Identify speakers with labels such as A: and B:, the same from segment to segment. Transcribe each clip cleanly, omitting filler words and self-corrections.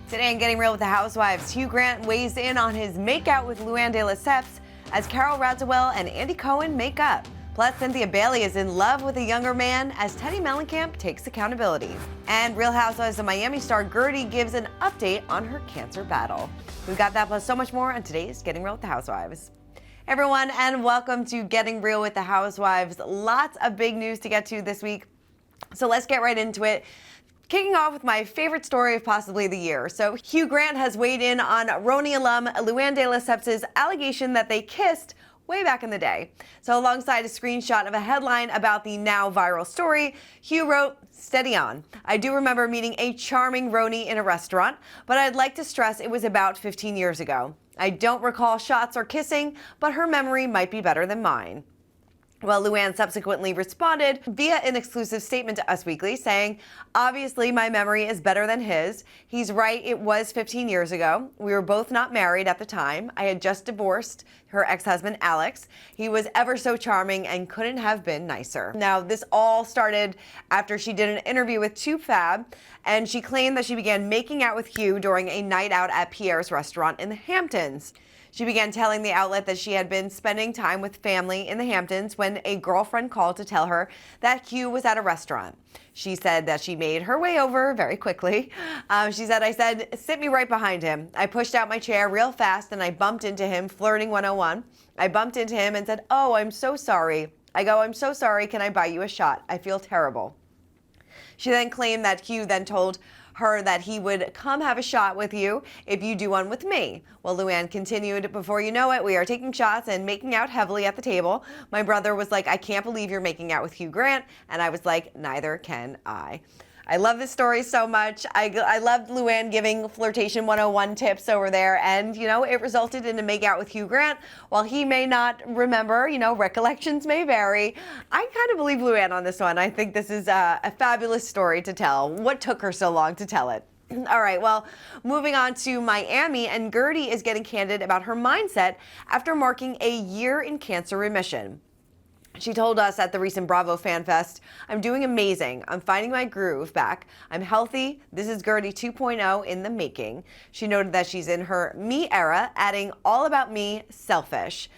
A: Today in Getting Real with the Housewives, Hugh Grant weighs in on his makeout with Luann de Lesseps as Carol Radziwill and Andy Cohen make up. Plus, Cynthia Bailey is in love with a younger man as Teddi Mellencamp takes accountability. And Real Housewives of Miami star Gertie gives an update on her cancer battle. We've got that plus so much more on today's Getting Real with the Housewives. Everyone, and welcome to Getting Real with the Housewives. Lots of big news to get to this week, so let's get right into it. Kicking off with my favorite story of possibly the year. So Hugh Grant has weighed in on RHONY alum Luann de Lesseps' allegation that they kissed way back in the day. So alongside a screenshot of a headline about the now viral story, Hugh wrote, "Steady on. I do remember meeting a charming RHONY in a restaurant, but I'd like to stress it was about 15 years ago. I don't recall shots or kissing, but her memory might be better than mine." Well, Luann subsequently responded via an exclusive statement to Us Weekly saying, "Obviously, my memory is better than his. He's right, it was 15 years ago. We were both not married at the time. I had just divorced her ex-husband, Alex. He was ever so charming and couldn't have been nicer." Now, this all started after she did an interview with TubeFab, and she claimed that she began making out with Hugh during a night out at Pierre's restaurant in the Hamptons. She began telling the outlet that she had been spending time with family in the Hamptons when a girlfriend called to tell her that Hugh was at a restaurant. She said that she made her way over very quickly. She said, "I said, sit me right behind him. I pushed out my chair real fast and I bumped into him, flirting 101. I bumped into him and said, 'Oh, I'm so sorry.' I go, 'I'm so sorry. Can I buy you a shot? I feel terrible.'" She then claimed that Hugh then told her that he would come have a shot with you if you do one with me. Well, Luann continued, "Before you know it, we are taking shots and making out heavily at the table. My brother was like, 'I can't believe you're making out with Hugh Grant.' And I was like, 'Neither can I.'" I love this story so much. I loved Luann giving flirtation 101 tips over there, and it resulted in a make out with Hugh Grant. While he may not remember, recollections may vary. I kind of believe Luann on this one. I think this is a fabulous story to tell. What took her so long to tell it? All right, well, moving on to Miami, and Gertie is getting candid about her mindset after marking a year in cancer remission. She told us at the recent Bravo Fan Fest, "I'm doing amazing. I'm finding my groove back. I'm healthy. This is Gertie 2.0 in the making." She noted that she's in her me era, adding all about me, selfish.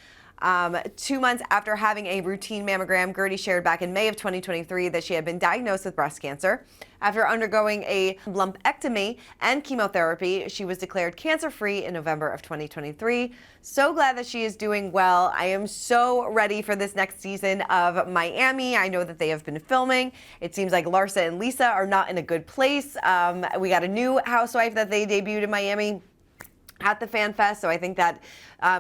A: 2 months after having a routine mammogram, Gertie shared back in May of 2023 that she had been diagnosed with breast cancer. After undergoing a lumpectomy and chemotherapy, she was declared cancer-free in November of 2023. So glad that she is doing well. I am so ready for this next season of Miami. I know that they have been filming. It seems like Larsa and Lisa are not in a good place. We got a new housewife that they debuted in Miami at the Fan Fest, so I think that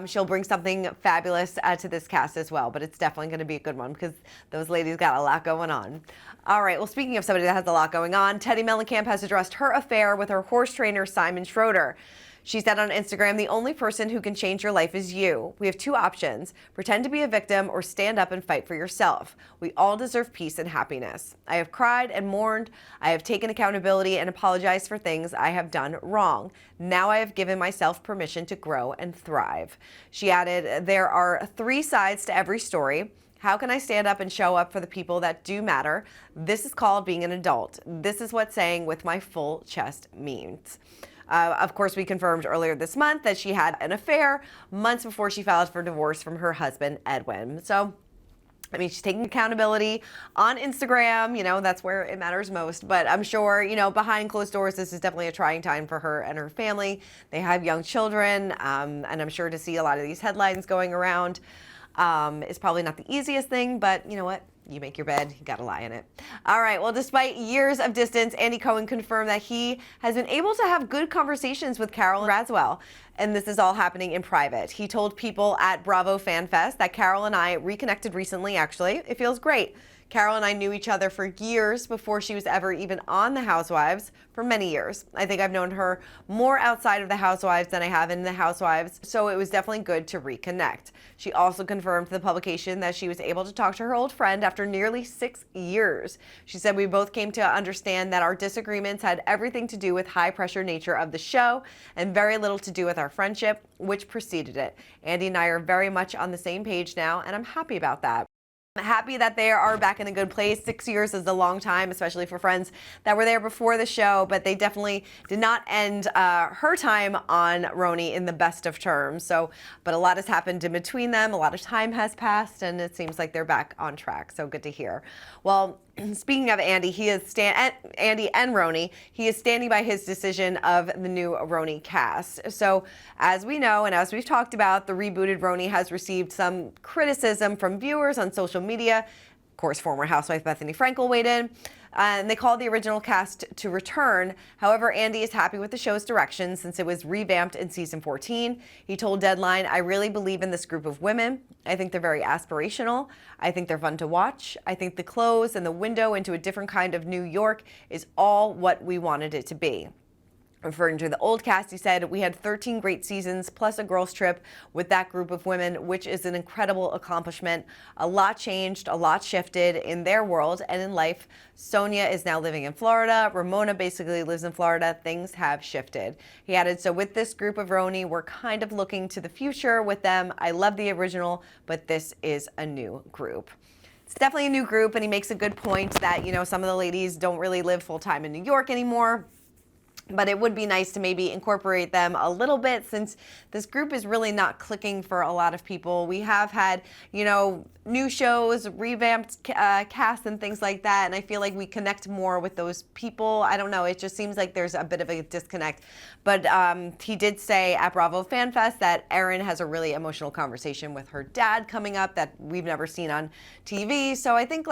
A: she'll bring something fabulous to this cast as well, but it's definitely going to be a good one because those ladies got a lot going on. All right, well, speaking of somebody that has a lot going on, Teddi Mellencamp has addressed her affair with her horse trainer, Simon Schroeder. She said on Instagram, "The only person who can change your life is you. We have two options: pretend to be a victim or stand up and fight for yourself. We all deserve peace and happiness. I have cried and mourned. I have taken accountability and apologized for things I have done wrong. Now I have given myself permission to grow and thrive." She added, "There are three sides to every story. How can I stand up and show up for the people that do matter? This is called being an adult. This is what saying with my full chest means." Of course, we confirmed earlier this month that she had an affair months before she filed for divorce from her husband, Edwin. So, I mean, she's taking accountability on Instagram. That's where it matters most. But I'm sure, behind closed doors, this is definitely a trying time for her and her family. They have young children, and I'm sure to see a lot of these headlines going around is probably not the easiest thing, but you know what? You make your bed, you gotta lie in it. All right, well, despite years of distance, Andy Cohen confirmed that he has been able to have good conversations with Carol Radziwill, and this is all happening in private. He told people at Bravo Fan Fest that Carol and I reconnected recently, actually. It feels great. Carol and I knew each other for years before she was ever even on The Housewives, for many years. I think I've known her more outside of The Housewives than I have in The Housewives, so it was definitely good to reconnect. She also confirmed to the publication that she was able to talk to her old friend after nearly 6 years. She said, "We both came to understand that our disagreements had everything to do with high-pressure nature of the show and very little to do with our friendship, which preceded it. Andy and I are very much on the same page now, and I'm happy about that." I'm happy that they are back in a good place. 6 years is a long time, especially for friends that were there before the show, but they definitely did not end her time on RHONY in the best of terms. But a lot has happened in between them. A lot of time has passed, and it seems like they're back on track. So good to hear. Well, speaking of Andy, Andy and RHONY, he is standing by his decision of the new RHONY cast. So as we know, and as we've talked about, the rebooted RHONY has received some criticism from viewers on social media. Of course, former housewife Bethany Frankel weighed in. And they called the original cast to return. However, Andy is happy with the show's direction since it was revamped in season 14. He told Deadline, "I really believe in this group of women. I think they're very aspirational. I think they're fun to watch. I think the clothes and the window into a different kind of New York is all what we wanted it to be." Referring to the old cast, he said, "We had 13 great seasons plus a girls' trip with that group of women, which is an incredible accomplishment. A lot changed, a lot shifted in their world and in life. Sonia is now living in Florida. Ramona basically lives in Florida. Things have shifted." He added, "So with this group of RHONY, we're kind of looking to the future with them. I love the original, but this is a new group." It's definitely a new group, and he makes a good point that, you know, some of the ladies don't really live full-time in New York anymore. But it would be nice to maybe incorporate them a little bit since this group is really not clicking for a lot of people. We have had, you know, new shows, revamped casts and things like that. And I feel like we connect more with those people. I don't know. It just seems like there's a bit of a disconnect. But he did say at Bravo Fan Fest that Erin has a really emotional conversation with her dad coming up that we've never seen on TV. So I think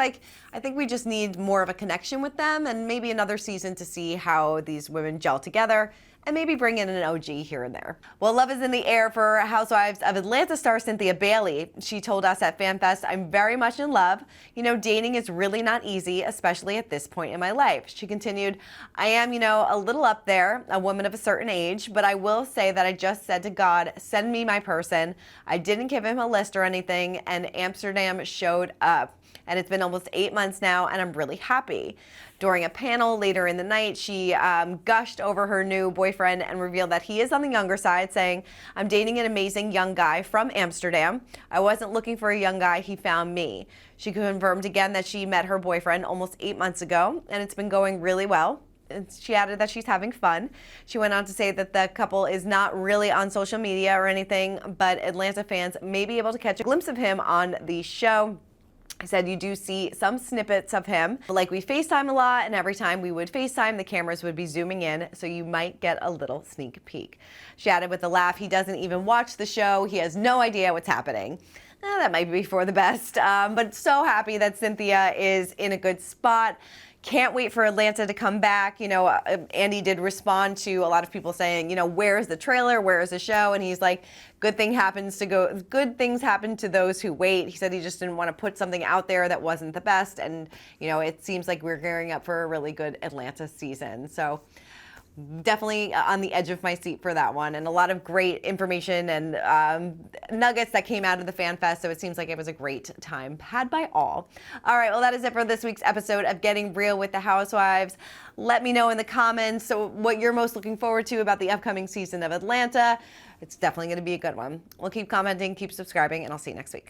A: we just need more of a connection with them and maybe another season to see how these women gel together and maybe bring in an OG here and there. Well, love is in the air for Housewives of Atlanta star Cynthia Bailey. She told us at FanFest, "I'm very much in love. You know, dating is really not easy, especially at this point in my life." She continued, "I am, you know, a little up there, a woman of a certain age, but I will say that I just said to God, send me my person. I didn't give him a list or anything, and Amsterdam showed up. And it's been almost 8 months now, and I'm really happy." During a panel later in the night, she gushed over her new boyfriend and revealed that he is on the younger side, saying, "I'm dating an amazing young guy from Amsterdam. I wasn't looking for a young guy, he found me." She confirmed again that she met her boyfriend almost 8 months ago, and it's been going really well. And she added that she's having fun. She went on to say that the couple is not really on social media or anything, but Atlanta fans may be able to catch a glimpse of him on the show. I said, "You do see some snippets of him. Like, we FaceTime a lot, and every time we would FaceTime, the cameras would be zooming in, so you might get a little sneak peek." She added with a laugh, "He doesn't even watch the show. He has no idea what's happening." That might be for the best, but so happy that Cynthia is in a good spot. Can't wait for Atlanta to come back. You know, Andy did respond to a lot of people saying, you know, where's the trailer? Where is the show? And he's like, good things happen to those who wait. He said he just didn't want to put something out there that wasn't the best. And, you know, it seems like we're gearing up for a really good Atlanta season. So definitely on the edge of my seat for that one, and a lot of great information and nuggets that came out of the Fan Fest, so it seems like it was a great time had by all. All right, well, that is it for this week's episode of Getting Real with the Housewives. Let me know in the comments what you're most looking forward to about the upcoming season of Atlanta. It's definitely going to be a good one. We'll keep commenting, keep subscribing, and I'll see you next week.